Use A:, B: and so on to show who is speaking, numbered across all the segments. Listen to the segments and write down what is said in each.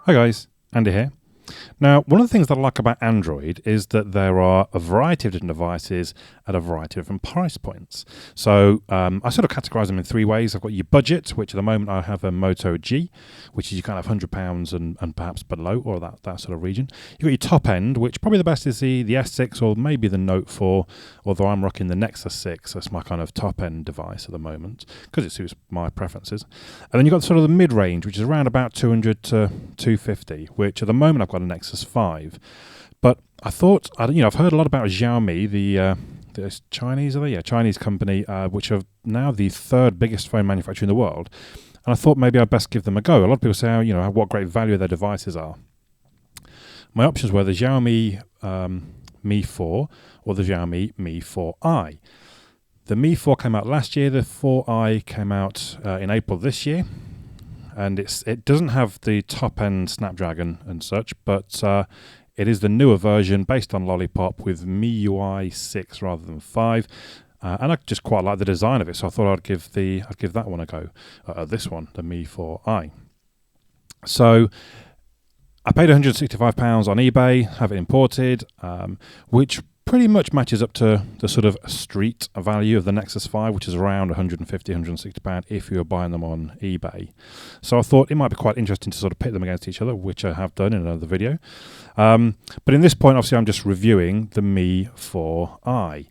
A: Hi guys, Andy here. Now, one of the things that I like about Android is that there are a variety of different devices at a variety of different price points. So I sort of categorize them in three ways. I've got your budget, which at the moment I have a Moto G, which is your kind of £100 and perhaps below, or that sort of region. You've got your top end, which probably the best is the S6 or maybe the Note 4, although I'm rocking the Nexus 6. That's my kind of top end device at the moment because it suits my preferences. And then you've got sort of the mid-range, which is around about 200 to 250, which at the moment I've got a Nexus 5. But I thought, I've heard a lot about Xiaomi, the Chinese, Chinese company, which are now the third biggest phone manufacturer in the world. And I thought maybe I'd best give them a go. A lot of people say, what great value their devices are. My options were the Xiaomi Mi 4 or the Xiaomi Mi 4i. The Mi 4 came out last year. The 4i came out in April this year. And it doesn't have the top-end Snapdragon and such, but it is the newer version based on Lollipop with MIUI 6 rather than 5. And I just quite like the design of it, so I thought I'd give that one a go. This one, the Mi 4i. So I paid £165 on eBay, have it imported, which pretty much matches up to the sort of street value of the Nexus 5, which is around £150, £160 if you were buying them on eBay. So I thought it might be quite interesting to sort of pit them against each other, which I have done in another video. But in this point, obviously, I'm just reviewing the Mi 4i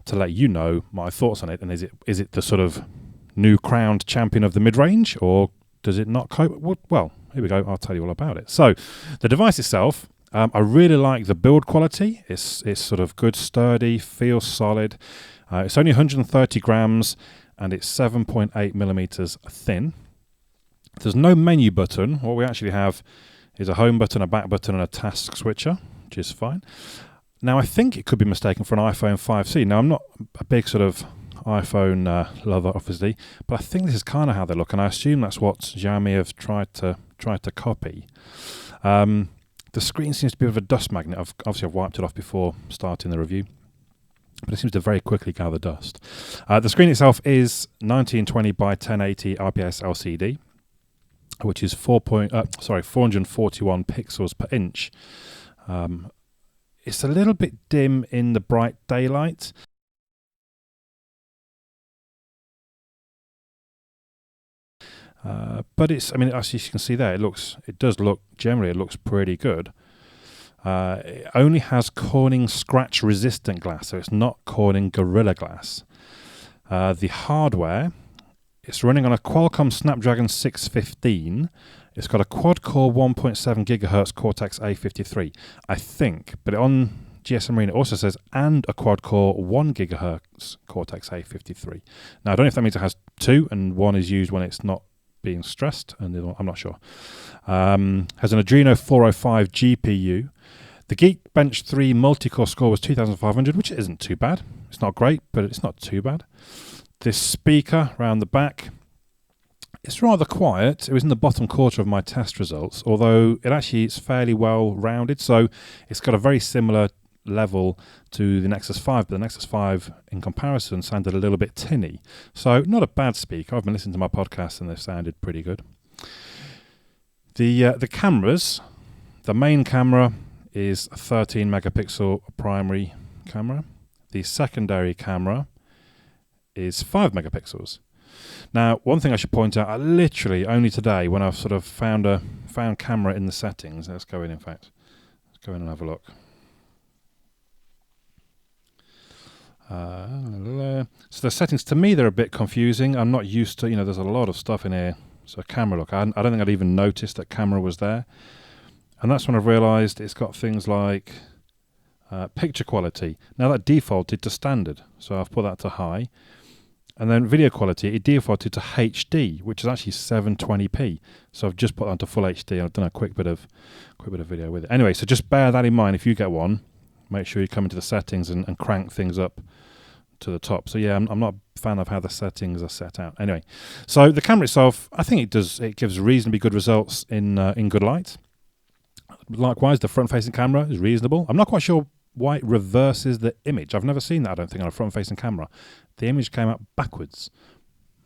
A: to let you know my thoughts on it. And is it the sort of new crowned champion of the mid-range, or does it not cope? Well, here we go. I'll tell you all about it. So the device itself, I really like the build quality. It's sort of good, sturdy, feels solid. It's only 130 grams and it's 7.8 millimeters thin. There's no menu button. What we actually have is a home button, a back button, and a task switcher, which is fine. Now, I think it could be mistaken for an iPhone 5C. Now, I'm not a big sort of iPhone lover, obviously, but I think this is kind of how they look, and I assume that's what Xiaomi have tried to copy. The screen seems to be a bit of a dust magnet. Obviously, I've wiped it off before starting the review, but it seems to very quickly gather dust. The screen itself is 1920 by 1080 IPS LCD, which is 441 pixels per inch. It's a little bit dim in the bright daylight. But as you can see there, it looks pretty good. It only has Corning scratch resistant glass, so it's not Corning Gorilla Glass. The hardware, it's running on a Qualcomm Snapdragon 615. It's got a quad-core 1.7 gigahertz Cortex-A53, I think, but on GSM Marine it also says, and a quad-core 1 gigahertz Cortex-A53. Now, I don't know if that means it has two, and one is used when it's not being stressed, and I'm not sure. Has an Adreno 405 GPU. The Geekbench 3 multi-core score was 2,500, which isn't too bad. It's not great, but it's not too bad. This speaker around the back, it's rather quiet. It was in the bottom quarter of my test results, although it's fairly well rounded, so it's got a very similar level to the Nexus 5, but the Nexus 5 in comparison sounded a little bit tinny. So not a bad speaker. I've been listening to my podcast and they've sounded pretty good. The cameras, the main camera is a 13 megapixel primary camera. The secondary camera is 5 megapixels. Now, one thing I should point out, I literally only today, when I've sort of found camera in the settings, let's go in fact. Let's go in and have a look. So the settings, to me, they're a bit confusing. I'm not used to, there's a lot of stuff in here. So camera look, I don't think I'd even noticed that camera was there. And that's when I've realised it's got things like picture quality. Now that defaulted to standard, so I've put that to high. And then video quality, it defaulted to HD, which is actually 720p. So I've just put that to full HD and I've done a quick bit of video with it. Anyway, so just bear that in mind if you get one. Make sure you come into the settings and crank things up to the top. So yeah, I'm not a fan of how the settings are set out. Anyway, so the camera itself, I think it gives reasonably good results in good light. Likewise, the front-facing camera is reasonable. I'm not quite sure why it reverses the image. I've never seen that, I don't think, on a front-facing camera. The image came out backwards.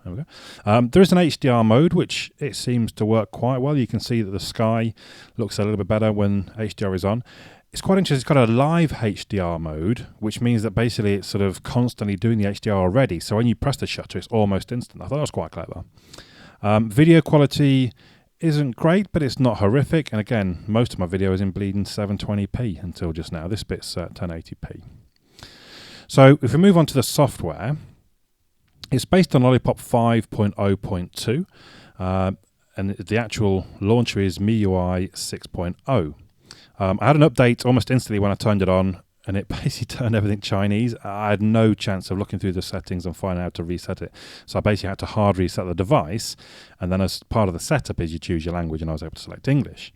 A: There we go. There is an HDR mode, which it seems to work quite well. You can see that the sky looks a little bit better when HDR is on. It's quite interesting. It's got a live HDR mode, which means that basically it's sort of constantly doing the HDR already. So when you press the shutter, it's almost instant. I thought that was quite clever. Video quality isn't great, but it's not horrific. And again, most of my video is in bleeding 720p until just now. This bit's 1080p. So if we move on to the software, it's based on Lollipop 5.0.2, and the actual launcher is MIUI 6.0. I had an update almost instantly when I turned it on, and it basically turned everything Chinese. I had no chance of looking through the settings and finding out how to reset it. So I basically had to hard reset the device, and then as part of the setup is you choose your language, and I was able to select English.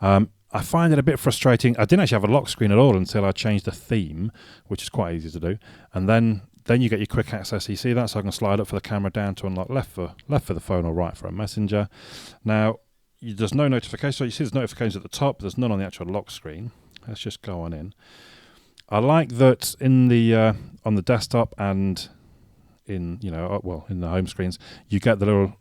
A: I find it a bit frustrating. I didn't actually have a lock screen at all until I changed the theme, which is quite easy to do. And then you get your quick access. You see that? So I can slide up for the camera down to unlock left for the phone or right for a messenger. Now, there's no notification. So you see there's notifications at the top. There's none on the actual lock screen. Let's just go on in. I like that in the on the desktop and in in the home screens, you get the little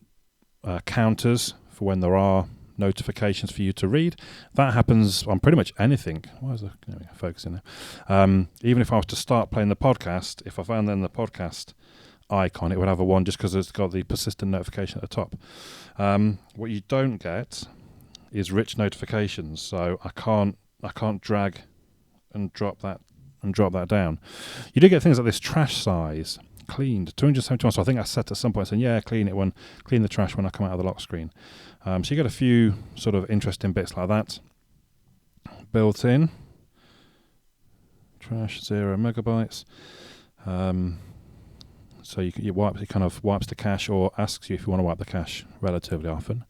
A: counters for when there are notifications for you to read. That happens on pretty much anything. Why is the focus in there? Even if I was to start playing the podcast, if I found then the podcast icon, it would have a one just because it's got the persistent notification at the top. What you don't get is rich notifications, so I can't drag and drop that down. You do get things like this trash size cleaned 271. So I think I set at some point saying clean the trash when I come out of the lock screen. So you get a few sort of interesting bits like that built in. Trash 0 megabytes. So it kind of wipes the cache or asks you if you want to wipe the cache relatively often.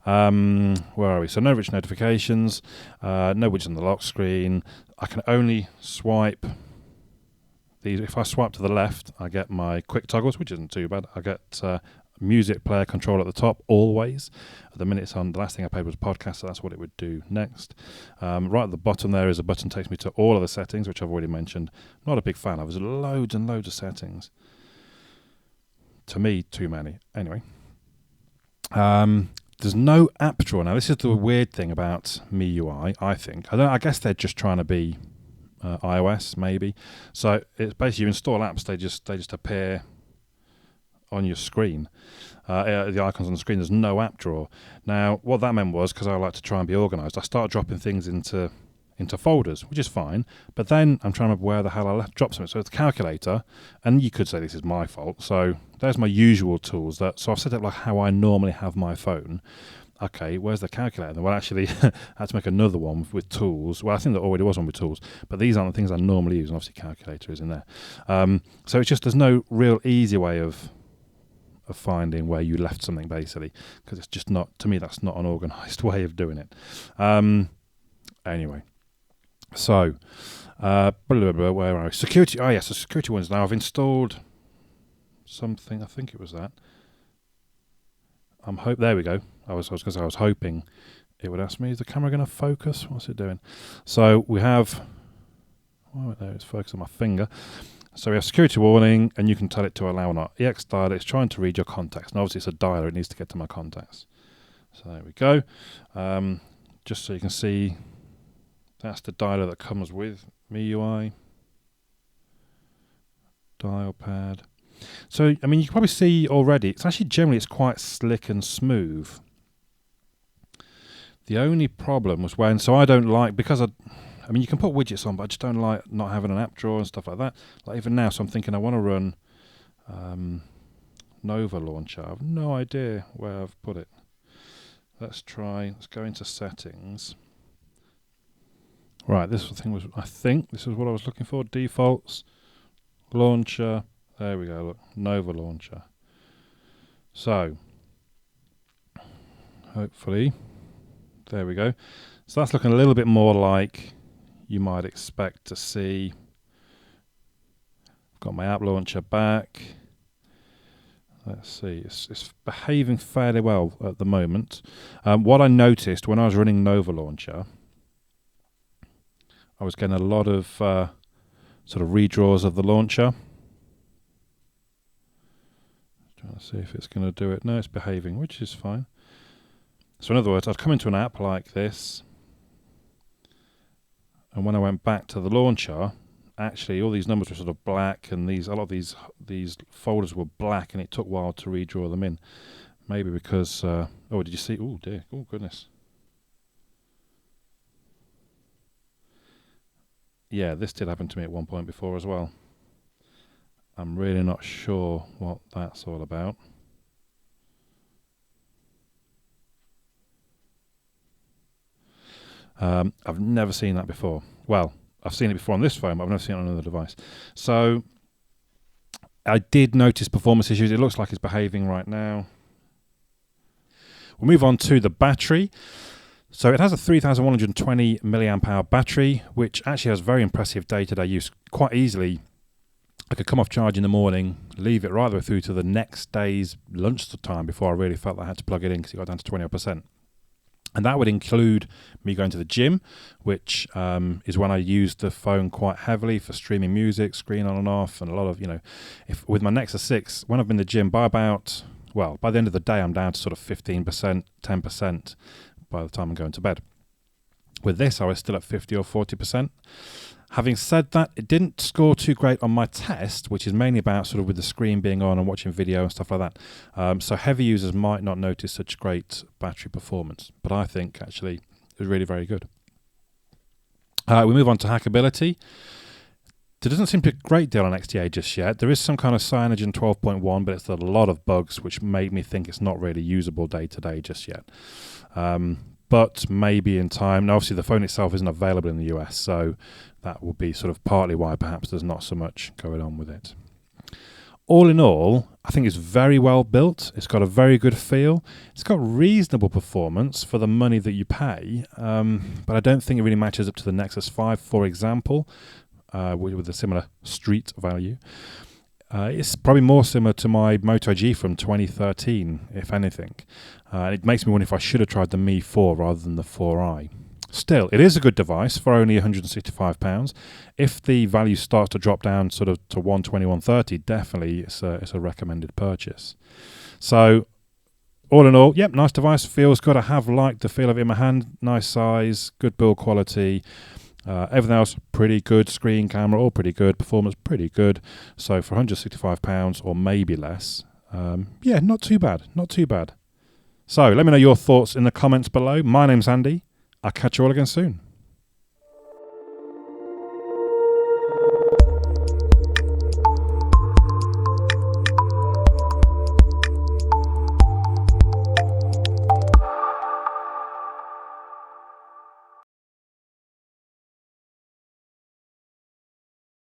A: Where are we? So no rich notifications, no widgets on the lock screen. I can only swipe these. If I swipe to the left, I get my quick toggles, which isn't too bad. I get music player control at the top always. At the minute it's on, the last thing I paid was podcast, so that's what it would do next. Right at the bottom there is a button that takes me to all of the settings, which I've already mentioned. Not a big fan of. There's loads and loads of settings. To me, too many. Anyway. There's no app drawer. Now, this is the weird thing about MIUI, I think. I guess they're just trying to be iOS, maybe. So it's basically you install apps, they just appear on your screen. The icons on the screen, there's no app drawer. Now, what that meant was, because I like to try and be organised, I started dropping things into folders, which is fine. But then I'm trying to remember where the hell I dropped something. So it's the calculator, and you could say this is my fault. So there's my usual tools. So I've set up like how I normally have my phone. Okay, where's the calculator? Well, actually, I had to make another one with tools. Well, I think there already was one with tools, but these aren't the things I normally use, and obviously calculator is in there. So it's just there's no real easy way of finding where you left something, basically, because it's just not, to me, that's not an organised way of doing it. Anyway. So, where are we? Security. Oh, yes, the security ones. Now, I've installed something. I think it was that. There we go. I was hoping it would ask me, is the camera going to focus? What's it doing? So, we have... Oh, there, it's focused on my finger. So, we have security warning, and you can tell it to allow or not. EX dialer, it's trying to read your contacts. And obviously, it's a dialer. It needs to get to my contacts. So, there we go. Just so you can see... That's the dialer that comes with MIUI. Dial pad. So, I mean, you can probably see already, it's actually generally, it's quite slick and smooth. The only problem was so I don't like, because I mean, you can put widgets on, but I just don't like not having an app drawer and stuff like that. Like even now, so I'm thinking I want to run Nova Launcher. I have no idea where I've put it. Let's go into settings. Right, I think this is what I was looking for. Defaults, launcher. There we go. Look, Nova Launcher. So, hopefully, there we go. So that's looking a little bit more like you might expect to see. I've got my app launcher back. Let's see. It's behaving fairly well at the moment. What I noticed when I was running Nova Launcher, I was getting a lot of sort of redraws of the launcher. Trying to see if it's going to do it. No, it's behaving, which is fine. So in other words, I'd come into an app like this, and when I went back to the launcher, actually all these numbers were sort of black, and a lot of these folders were black, and it took a while to redraw them in. Maybe because oh, did you see? Oh dear! Oh goodness! Yeah, this did happen to me at one point before as well. I'm really not sure what that's all about. I've never seen that before. Well, I've seen it before on this phone, but I've never seen it on another device. So I did notice performance issues. It looks like it's behaving right now. We'll move on to the battery. So it has a 3,120 milliamp hour battery, which actually has very impressive day-to-day use. Quite easily, I could come off charge in the morning, leave it right the way through to the next day's lunchtime before I really felt I had to plug it in because it got down to 20%. And that would include me going to the gym, which is when I use the phone quite heavily for streaming music, screen on and off, and a lot of, if with my Nexus 6, when I've been to the gym, by the end of the day, I'm down to sort of 15%, 10% by the time I'm going to bed. With this, I was still at 50 or 40%. Having said that, it didn't score too great on my test, which is mainly about sort of with the screen being on and watching video and stuff like that. So heavy users might not notice such great battery performance, but I think actually it was really very good. We move on to hackability. There doesn't seem to be a great deal on XDA just yet. There is some kind of Cyanogen 12.1, but it's a lot of bugs, which made me think it's not really usable day to day just yet. But maybe in time. Now, obviously, the phone itself isn't available in the US, so that will be sort of partly why perhaps there's not so much going on with it. All in all, I think it's very well built. It's got a very good feel. It's got reasonable performance for the money that you pay, but I don't think it really matches up to the Nexus 5, for example, with a similar street value. It's probably more similar to my Moto G from 2013, if anything. It makes me wonder if I should have tried the Mi 4 rather than the 4i. Still, it is a good device for only £165. If the value starts to drop down sort of to 120, 130, definitely it's a recommended purchase. So, all in all, yep, nice device. Feels good. I have liked the feel of it in my hand. Nice size, good build quality. Everything else pretty good. Screen, camera, all pretty good. Performance pretty good. So for £165 or maybe less, yeah, not too bad. Not too bad. So let me know your thoughts in the comments below. My name's Andy. I'll catch you all again soon.